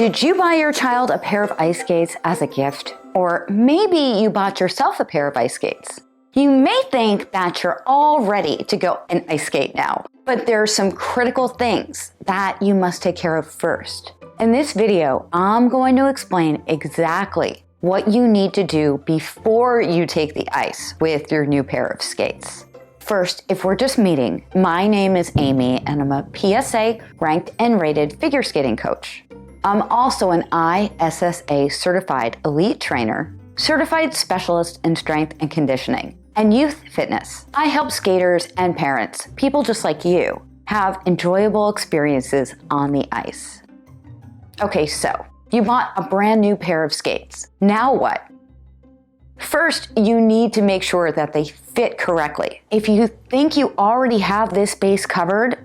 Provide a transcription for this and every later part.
Did you buy your child a pair of ice skates as a gift? Or maybe you bought yourself a pair of ice skates. You may think that you're all ready to go and ice skate now, but there are some critical things that you must take care of first. In this video, I'm going to explain exactly what you need to do before you take the ice with your new pair of skates. First, if we're just meeting, my name is Amy and I'm a PSA ranked and rated figure skating coach. I'm also an ISSA certified elite trainer, certified specialist in strength and conditioning, and youth fitness. I help skaters and parents, people just like you, have enjoyable experiences on the ice. Okay, so you bought a brand new pair of skates. Now what? First, you need to make sure that they fit correctly. If you think you already have this base covered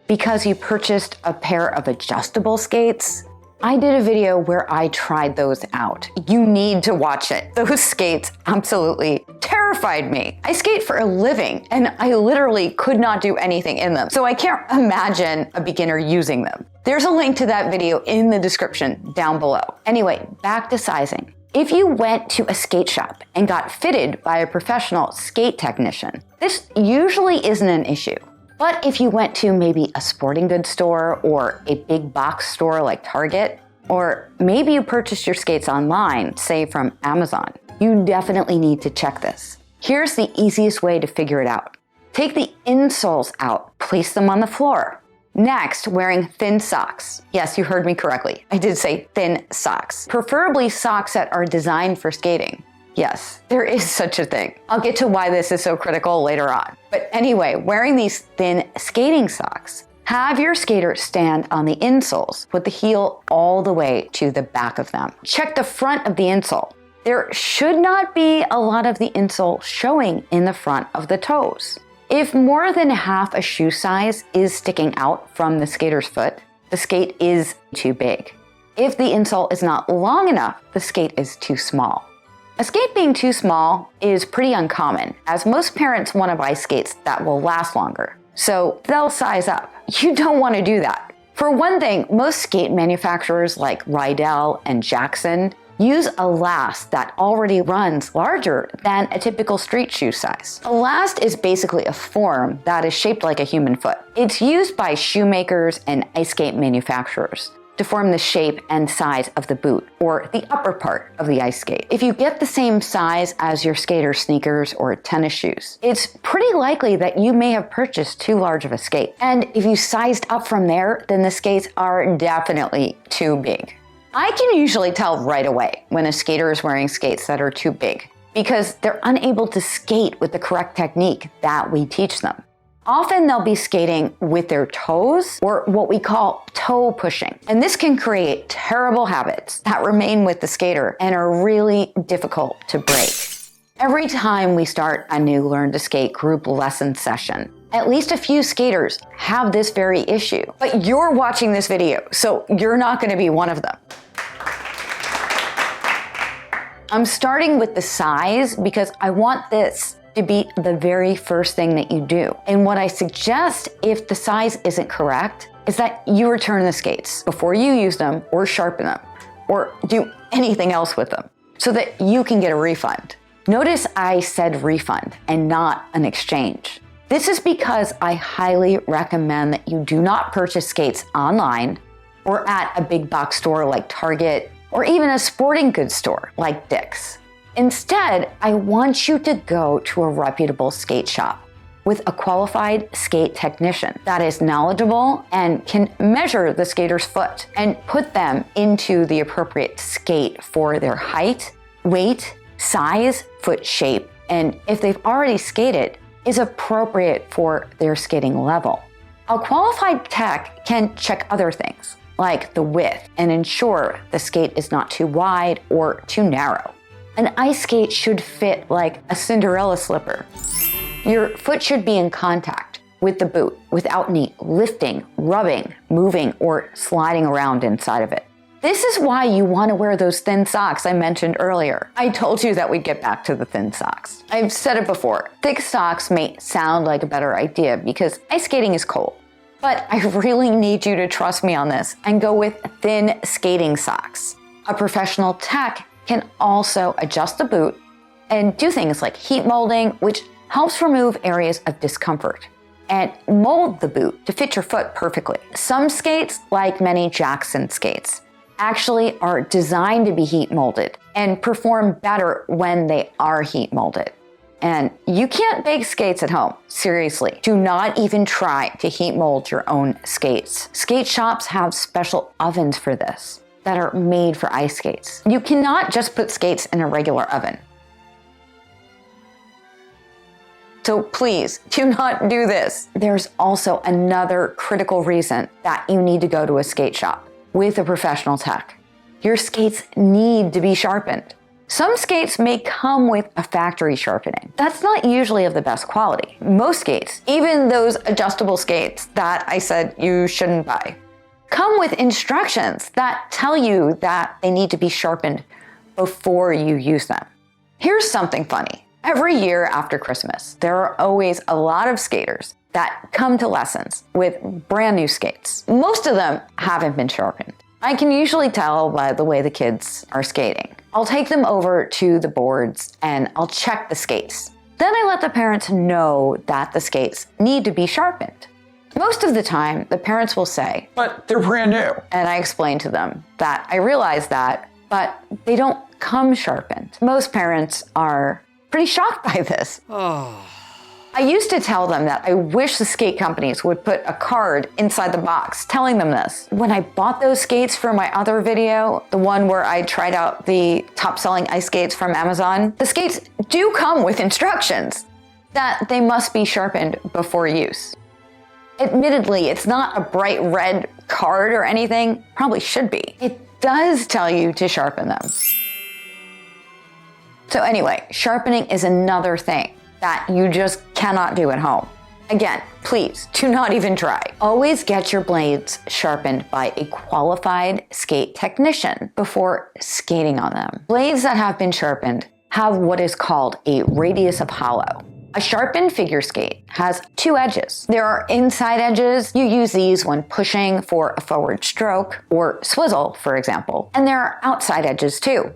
because you purchased a pair of adjustable skates, I did a video where I tried those out. You need to watch it. Those skates absolutely terrified me. I skate for a living and I literally could not do anything in them. So I can't imagine a beginner using them. There's a link to that video in the description down below. Anyway, back to sizing. If you went to a skate shop and got fitted by a professional skate technician, this usually isn't an issue. But if you went to maybe a sporting goods store or a big box store like Target, or maybe you purchased your skates online, say from Amazon, you definitely need to check this. Here's the easiest way to figure it out. Take the insoles out, place them on the floor. Next, wearing thin socks. Yes, you heard me correctly. I did say thin socks. Preferably socks that are designed for skating. Yes, there is such a thing. I'll get to why this is so critical later on. But anyway, wearing these thin skating socks, have your skater stand on the insoles with the heel all the way to the back of them. Check the front of the insole. There should not be a lot of the insole showing in the front of the toes. If more than half a shoe size is sticking out from the skater's foot, the skate is too big. If the insole is not long enough, the skate is too small. A skate being too small is pretty uncommon, as most parents want to buy skates that will last longer. So they'll size up. You don't want to do that. For one thing, most skate manufacturers like Rydell and Jackson use a last that already runs larger than a typical street shoe size. A last is basically a form that is shaped like a human foot. It's used by shoemakers and ice skate manufacturers to form the shape and size of the boot, or the upper part of the ice skate. If you get the same size as your skater sneakers or tennis shoes, it's pretty likely that you may have purchased too large of a skate. And if you sized up from there, then the skates are definitely too big. I can usually tell right away when a skater is wearing skates that are too big because they're unable to skate with the correct technique that we teach them. Often they'll be skating with their toes, or what we call toe pushing. And this can create terrible habits that remain with the skater and are really difficult to break. Every time we start a new Learn to Skate group lesson session, at least a few skaters have this very issue. But you're watching this video, so you're not going to be one of them. I'm starting with the size because I want this to be the very first thing that you do. And what I suggest, if the size isn't correct, is that you return the skates before you use them or sharpen them or do anything else with them so that you can get a refund. Notice I said refund and not an exchange. This is because I highly recommend that you do not purchase skates online or at a big box store like Target or even a sporting goods store like Dick's. Instead, I want you to go to a reputable skate shop with a qualified skate technician that is knowledgeable and can measure the skater's foot and put them into the appropriate skate for their height, weight, size, foot shape, and if they've already skated, is appropriate for their skating level. A qualified tech can check other things, like the width, and ensure the skate is not too wide or too narrow. An ice skate should fit like a Cinderella slipper. Your foot should be in contact with the boot without any lifting, rubbing, moving, or sliding around inside of it. This is why you want to wear those thin socks I mentioned earlier. I told you that we'd get back to the thin socks. I've said it before, thick socks may sound like a better idea because ice skating is cold. But I really need you to trust me on this and go with thin skating socks. A professional tech can also adjust the boot and do things like heat molding, which helps remove areas of discomfort, and mold the boot to fit your foot perfectly. Some skates, like many Jackson skates, actually are designed to be heat molded and perform better when they are heat molded. And you can't bake skates at home. Seriously, do not even try to heat mold your own skates. Skate shops have special ovens for this that are made for ice skates. You cannot just put skates in a regular oven. So please, do not do this. There's also another critical reason that you need to go to a skate shop with a professional tech. Your skates need to be sharpened. Some skates may come with a factory sharpening. That's not usually of the best quality. Most skates, even those adjustable skates that I said you shouldn't buy, come with instructions that tell you that they need to be sharpened before you use them. Here's something funny. Every year after Christmas, there are always a lot of skaters that come to lessons with brand new skates. Most of them haven't been sharpened. I can usually tell by the way the kids are skating. I'll take them over to the boards and I'll check the skates. Then I let the parents know that the skates need to be sharpened. Most of the time, the parents will say, "But they're brand new." And I explain to them that I realize that, but they don't come sharpened. Most parents are pretty shocked by this. I used to tell them that I wish the skate companies would put a card inside the box telling them this. When I bought those skates for my other video, the one where I tried out the top-selling ice skates from Amazon, the skates do come with instructions that they must be sharpened before use. Admittedly, it's not a bright red card or anything, probably should be. It does tell you to sharpen them. So anyway, sharpening is another thing that you just cannot do at home. Again, please do not even try. Always get your blades sharpened by a qualified skate technician before skating on them. Blades that have been sharpened have what is called a radius of hollow. A sharpened figure skate has two edges. There are inside edges. You use these when pushing for a forward stroke or swizzle, for example. And there are outside edges too.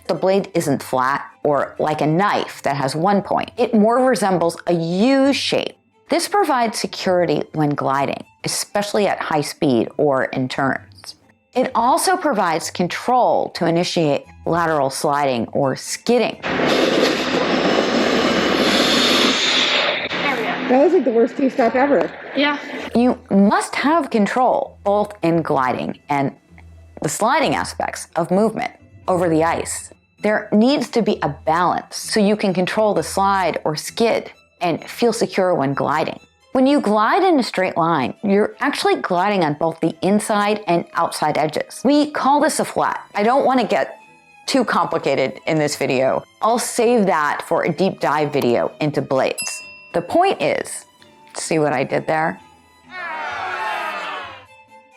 The blade isn't flat or like a knife that has one point. It more resembles a U shape. This provides security when gliding, especially at high speed or in turns. It also provides control to initiate lateral sliding or skidding. That was like the worst two-step ever. Yeah. You must have control both in gliding and the sliding aspects of movement over the ice. There needs to be a balance so you can control the slide or skid and feel secure when gliding. When you glide in a straight line, you're actually gliding on both the inside and outside edges. We call this a flat. I don't want to get too complicated in this video. I'll save that for a deep dive video into blades. The point is, see what I did there?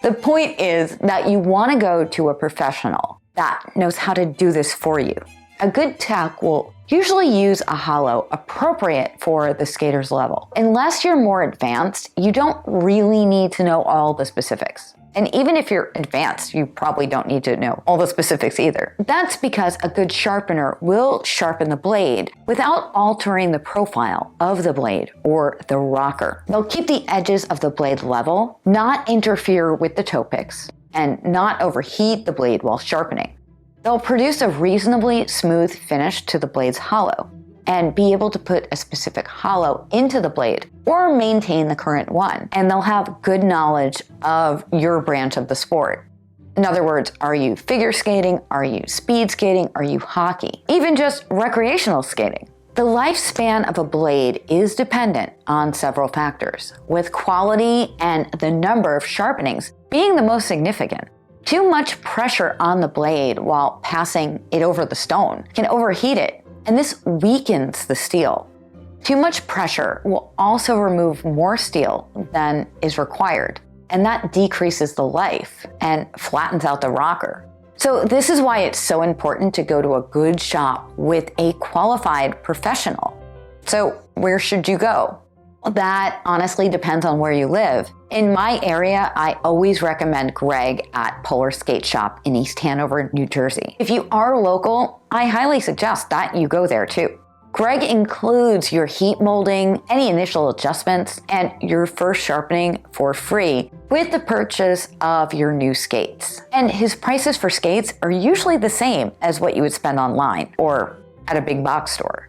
The point is that you want to go to a professional that knows how to do this for you. A good tech will usually use a hollow appropriate for the skater's level. Unless you're more advanced, you don't really need to know all the specifics. And even if you're advanced, you probably don't need to know all the specifics either. That's because a good sharpener will sharpen the blade without altering the profile of the blade or the rocker. They'll keep the edges of the blade level, not interfere with the toe picks, and not overheat the blade while sharpening. They'll produce a reasonably smooth finish to the blade's hollow and be able to put a specific hollow into the blade or maintain the current one. And they'll have good knowledge of your branch of the sport. In other words, are you figure skating? Are you speed skating? Are you hockey? Even just recreational skating. The lifespan of a blade is dependent on several factors, with quality and the number of sharpenings being the most significant. Too much pressure on the blade while passing it over the stone can overheat it, and this weakens the steel. Too much pressure will also remove more steel than is required, and that decreases the life and flattens out the rocker. So this is why it's so important to go to a good shop with a qualified professional. So where should you go? That honestly depends on where you live. In my area, I always recommend Greg at Polar Skate Shop in East Hanover, New Jersey. If you are local, I highly suggest that you go there too. Greg includes your heat molding, any initial adjustments, and your first sharpening for free with the purchase of your new skates. And his prices for skates are usually the same as what you would spend online or at a big box store.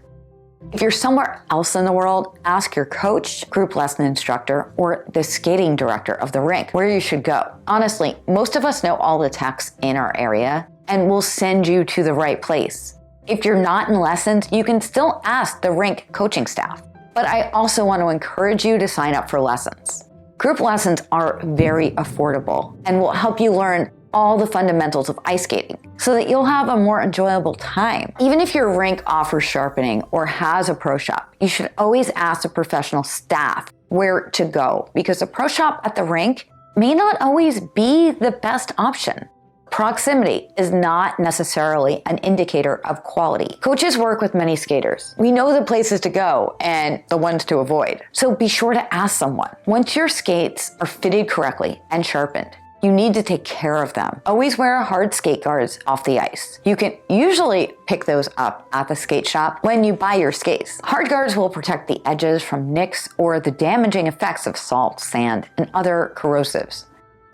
If you're somewhere else in the world, ask your coach, group lesson instructor, or the skating director of the rink where you should go. Honestly, most of us know all the techs in our area and will send you to the right place. If you're not in lessons, you can still ask the rink coaching staff. But I also want to encourage you to sign up for lessons. Group lessons are very affordable and will help you learn all the fundamentals of ice skating so that you'll have a more enjoyable time. Even if your rink offers sharpening or has a pro shop, you should always ask the professional staff where to go because a pro shop at the rink may not always be the best option. Proximity is not necessarily an indicator of quality. Coaches work with many skaters. We know the places to go and the ones to avoid. So be sure to ask someone. Once your skates are fitted correctly and sharpened, you need to take care of them. Always wear hard skate guards off the ice. You can usually pick those up at the skate shop when you buy your skates. Hard guards will protect the edges from nicks or the damaging effects of salt, sand, and other corrosives.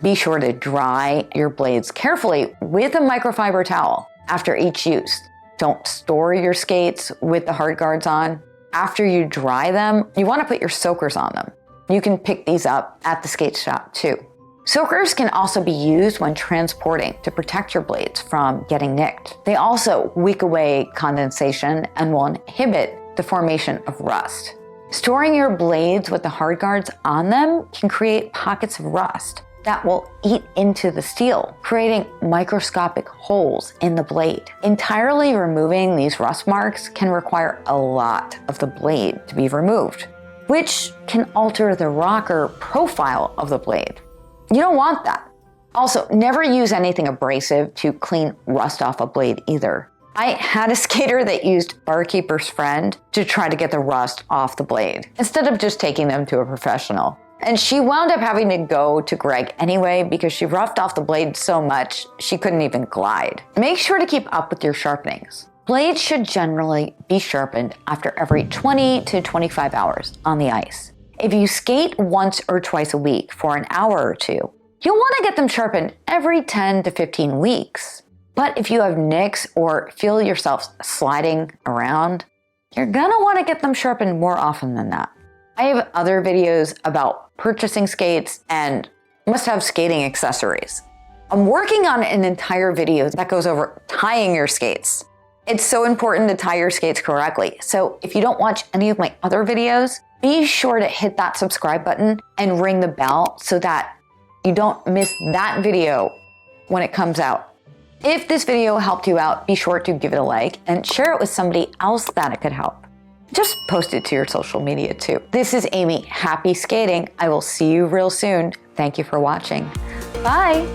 Be sure to dry your blades carefully with a microfiber towel after each use. Don't store your skates with the hard guards on. After you dry them, you want to put your soakers on them. You can pick these up at the skate shop too. Soakers can also be used when transporting to protect your blades from getting nicked. They also wick away condensation and will inhibit the formation of rust. Storing your blades with the hard guards on them can create pockets of rust that will eat into the steel, creating microscopic holes in the blade. Entirely removing these rust marks can require a lot of the blade to be removed, which can alter the rocker profile of the blade. You don't want that. Also, never use anything abrasive to clean rust off a blade either. I had a skater that used Barkeeper's Friend to try to get the rust off the blade, instead of just taking them to a professional. And she wound up having to go to Greg anyway because she roughed off the blade so much she couldn't even glide. Make sure to keep up with your sharpenings. Blades should generally be sharpened after every 20 to 25 hours on the ice. If you skate once or twice a week for an hour or two, you'll want to get them sharpened every 10 to 15 weeks. But if you have nicks or feel yourself sliding around, you're gonna want to get them sharpened more often than that. I have other videos about purchasing skates and must-have skating accessories. I'm working on an entire video that goes over tying your skates. It's so important to tie your skates correctly. So if you don't watch any of my other videos, be sure to hit that subscribe button and ring the bell so that you don't miss that video when it comes out. If this video helped you out, be sure to give it a like and share it with somebody else that it could help. Just post it to your social media too. This is Aimée. Happy skating. I will see you real soon. Thank you for watching. Bye.